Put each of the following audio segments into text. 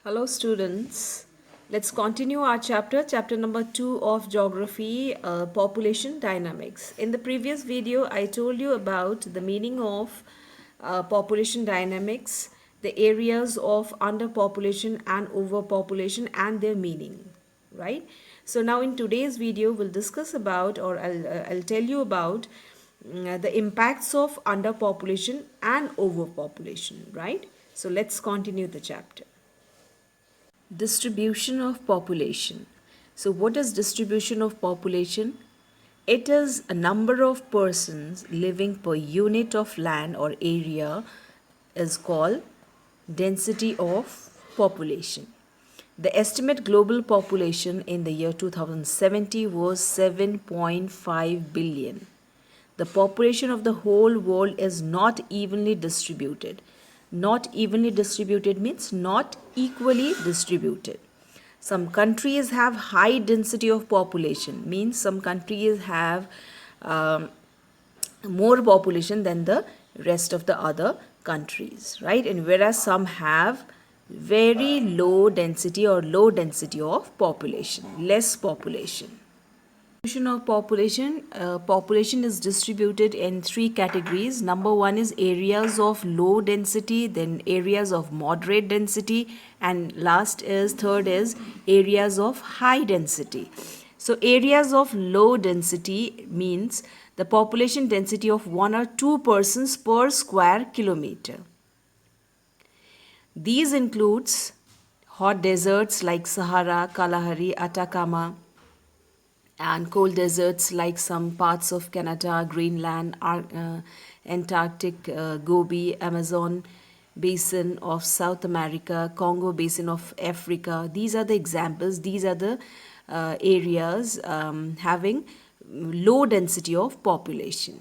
Hello students, let's continue our chapter number 2 of geography, population dynamics. In the previous video I told you about the meaning of population dynamics, the areas of underpopulation and overpopulation and their meaning, right? So now in today's video we'll discuss about, or I'll tell you about the impacts of underpopulation and overpopulation, right? So let's continue the chapter. Distribution of population. So, what is distribution of population? It is a number of persons living per unit of land or area is called density of population. The estimate global population in the year 2070 was 7.5 billion. The population of the whole world is not evenly distributed. Not evenly distributed means not equally distributed. Some countries have high density of population, means some countries have um, more population than the rest of the other countries, right? And whereas some have very low density or low density of population, less population. Distribution of population is distributed in three categories. Number one is areas of low density, then areas of moderate density, and third is areas of high density. So areas of low density means the population density of 1 or 2 persons per square kilometer. These includes hot deserts like Sahara, Kalahari, Atacama, and cold deserts like some parts of Canada, Greenland, Antarctic, Gobi, Amazon basin of South America, Congo basin of Africa. These are the examples. These are the areas having low density of population.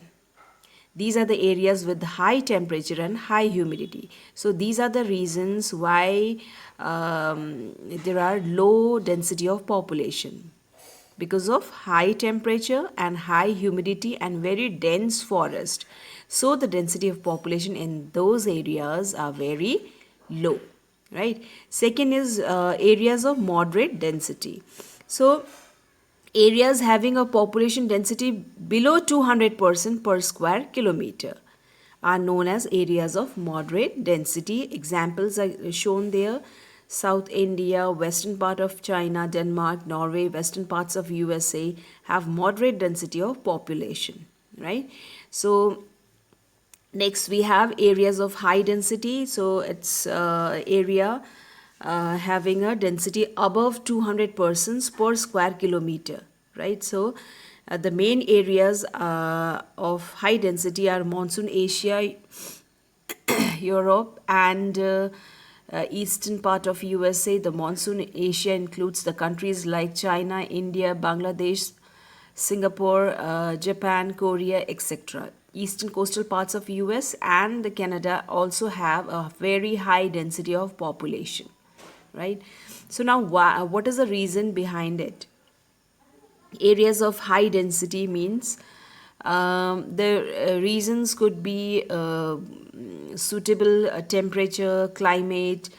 These are the areas with high temperature and high humidity. So these are the reasons why there are low density of population, because of high temperature and high humidity and very dense forest. So the density of population in those areas are very low, right? Second is areas of moderate density. So areas having a population density below 200% per square kilometer are known as areas of moderate density. Examples are shown there. South India, western part of China, Denmark, Norway, western parts of USA have moderate density of population, right? So next we have areas of high density. So it's area having a density above 200 persons per square kilometer, right? So the main areas of high density are monsoon Asia, Europe, and eastern part of USA. The monsoon Asia includes the countries like China, India, Bangladesh, Singapore, Japan, Korea, etc. Eastern coastal parts of US and Canada also have a very high density of population, right? So now what is the reason behind it? Areas of high density means the reasons could be suitable temperature, climate,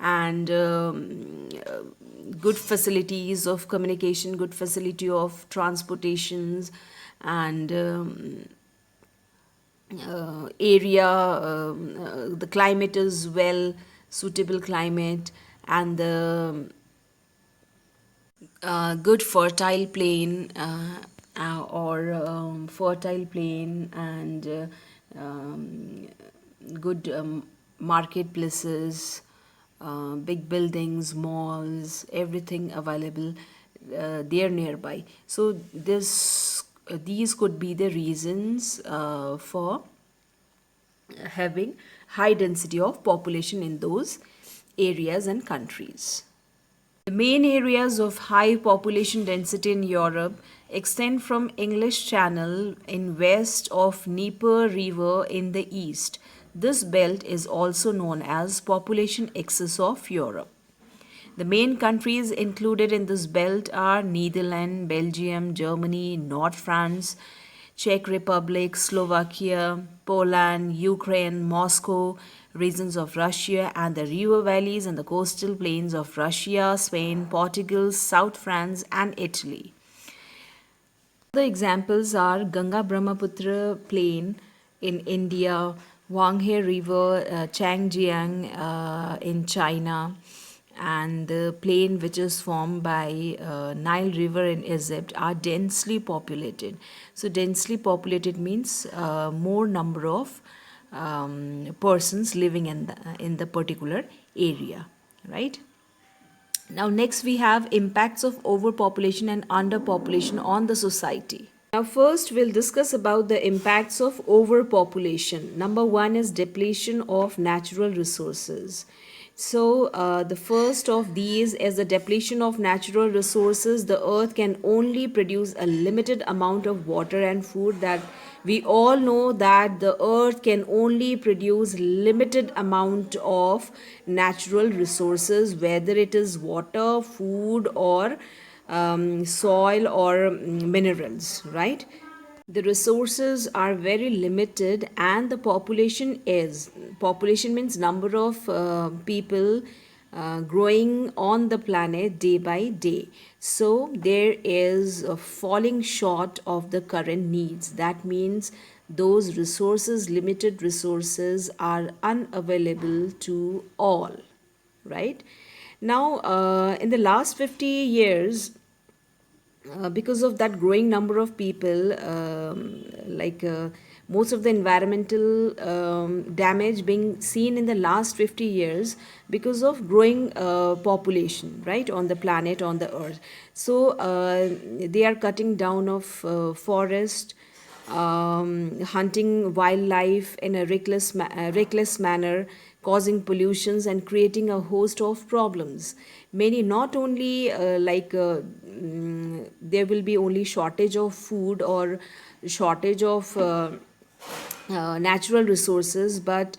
and good facilities of communication, good facility of transportations, and area, the climate is well suitable climate, and the good fertile plain or fertile plain, and good marketplaces, big buildings, malls, everything available there nearby. So these could be the reasons for having high density of population in those areas and countries. The main areas of high population density in Europe extend from English Channel in west of Dnieper River in the east. This belt is also known as population axis of Europe. The main countries included in this belt are Netherlands, Belgium, Germany, North France, Czech Republic, Slovakia, Poland, Ukraine, Moscow, regions of Russia and the river valleys and the coastal plains of Russia, Spain, Portugal, South France, and Italy. The examples are Ganga Brahmaputra plain in India, Wanghe River, Changjiang in China, and the plain which is formed by Nile River in Egypt are densely populated. So, densely populated means more number of persons living in the particular area, right? Now, next we have impacts of overpopulation and underpopulation on the society. Now, first we'll discuss about the impacts of overpopulation. Number one is depletion of natural resources. So, the first of these is the depletion of natural resources. The earth can only produce a limited amount of water and food. That we all know that the earth can only produce limited amount of natural resources, whether it is water, food, or soil or minerals, right? The resources are very limited, and the population means number of people growing on the planet day by day. So there is a falling short of the current needs. That means those resources, limited resources, are unavailable to all, right? Now, in the last 50 years, because of that growing number of people, most of the environmental damage being seen in the last 50 years because of growing population, right, on the planet, on the earth. So they are cutting down of forest, hunting wildlife in a reckless manner, causing pollutions and creating a host of problems. Many, not only there will be only shortage of food or shortage of natural resources, but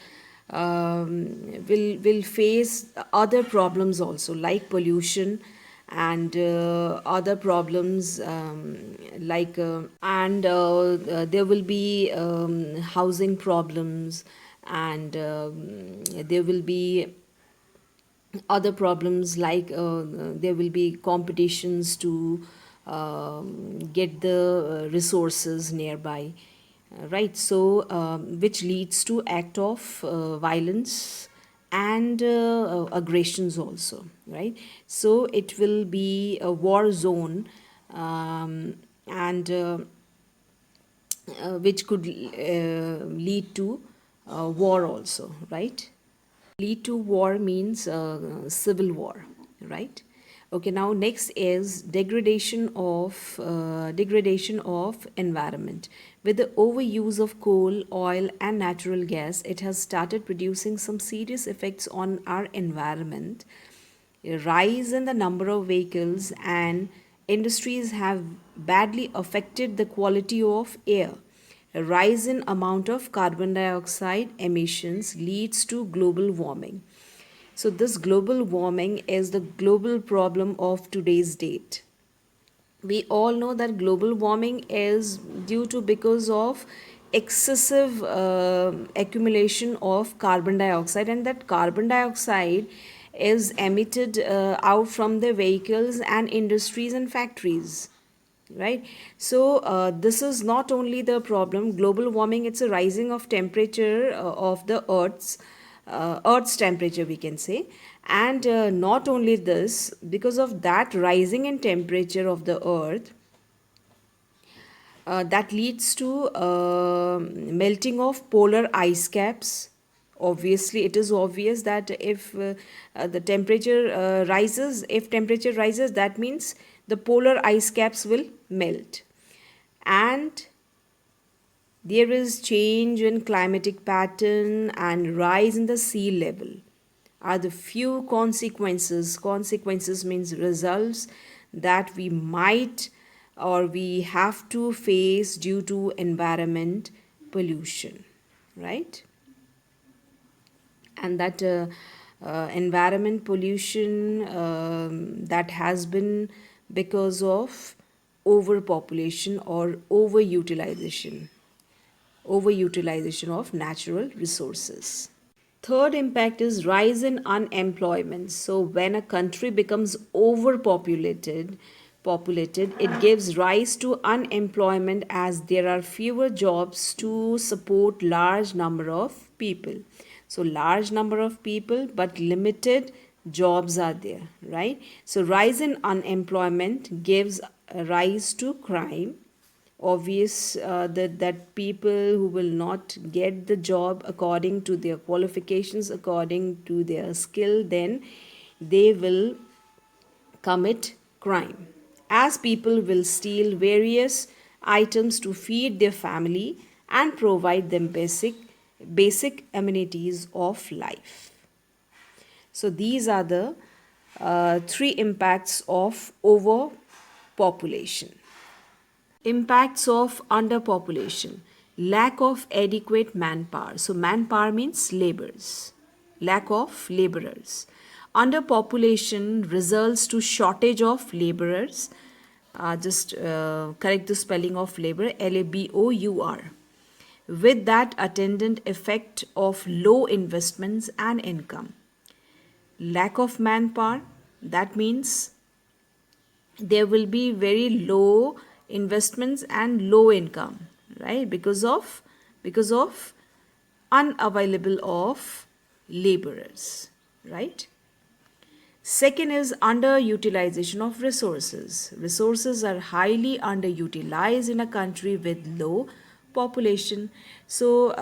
will face other problems also, like pollution and other problems, and there will be housing problems, and there will be other problems, like there will be competitions to get the resources nearby, right? So which leads to act of violence and aggressions also, right? So it will be a war zone, and which could lead to war also, right? Lead to war means civil war, right? Okay, now next is degradation of environment. With the overuse of coal, oil, and natural gas, it has started producing some serious effects on our environment. A rise in the number of vehicles and industries have badly affected the quality of air. A rise in amount of carbon dioxide emissions leads to global warming. So this global warming is the global problem of today's date. We all know that global warming is due to because of excessive accumulation of carbon dioxide, and that carbon dioxide is emitted out from the vehicles and industries and factories, right? So this is not only the problem global warming, it's a rising of temperature of the earth's temperature, we can say. And not only this, because of that rising in temperature of the earth, that leads to melting of polar ice caps. Obviously, it is obvious that if the temperature rises, if temperature rises, that means the polar ice caps will melt. And there is change in climatic pattern and rise in the sea level are the few consequences. Consequences means results that we might or we have to face due to environment pollution, right? And that environment pollution that has been because of overpopulation or overutilization of natural resources. Third impact is rise in unemployment. So when a country becomes populated, it gives rise to unemployment as there are fewer jobs to support large number of people. So large number of people but limited jobs are there, right? So rise in unemployment gives rise to crime. Obvious that people who will not get the job according to their qualifications, according to their skill, then they will commit crime, as people will steal various items to feed their family and provide them basic amenities of life. So these are the three impacts of overpopulation. Impacts of underpopulation: lack of adequate manpower. So manpower means laborers, lack of laborers. Underpopulation results to shortage of laborers. Just correct the spelling of labor, LABOUR, with that attendant effect of low investments and income. Lack of manpower, that means there will be very low investments and low income, right, because of unavailable of laborers, right. Second is underutilization of resources. Resources are highly underutilized in a country with low population. So,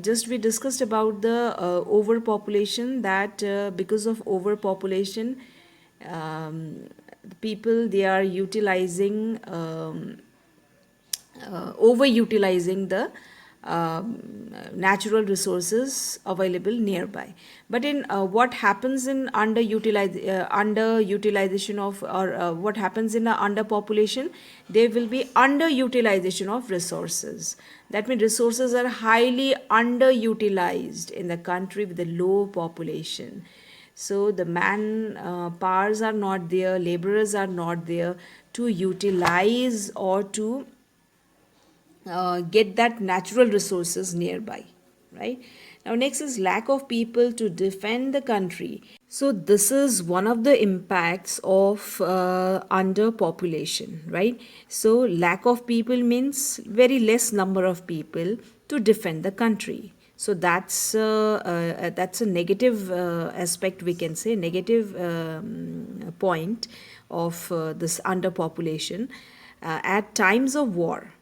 just we discussed about the overpopulation, that because of overpopulation, people they are utilizing overutilizing the natural resources available nearby. But in what happens in underutilization of, or what happens in a underpopulation, there will be underutilization of resources. That means resources are highly underutilized in the country with a low population. So the man powers are not there, laborers are not there to utilize or to get that natural resources nearby, right. Now next is lack of people to defend the country. So this is one of the impacts of underpopulation, right. So lack of people means very less number of people to defend the country. So that's a negative aspect, we can say, negative point of this underpopulation. At times of war,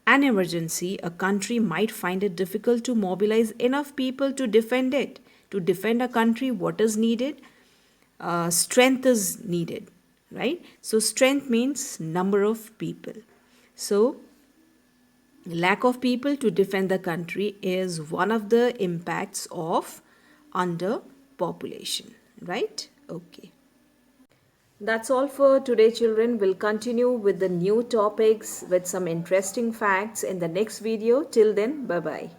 an emergency, a country might find it difficult to mobilize enough people to defend it. To defend a country, what is needed? Strength is needed, right? So, strength means number of people. So, lack of people to defend the country is one of the impacts of underpopulation, right? Okay. That's all for today, children. We'll continue with the new topics with some interesting facts in the next video. Till then, bye bye.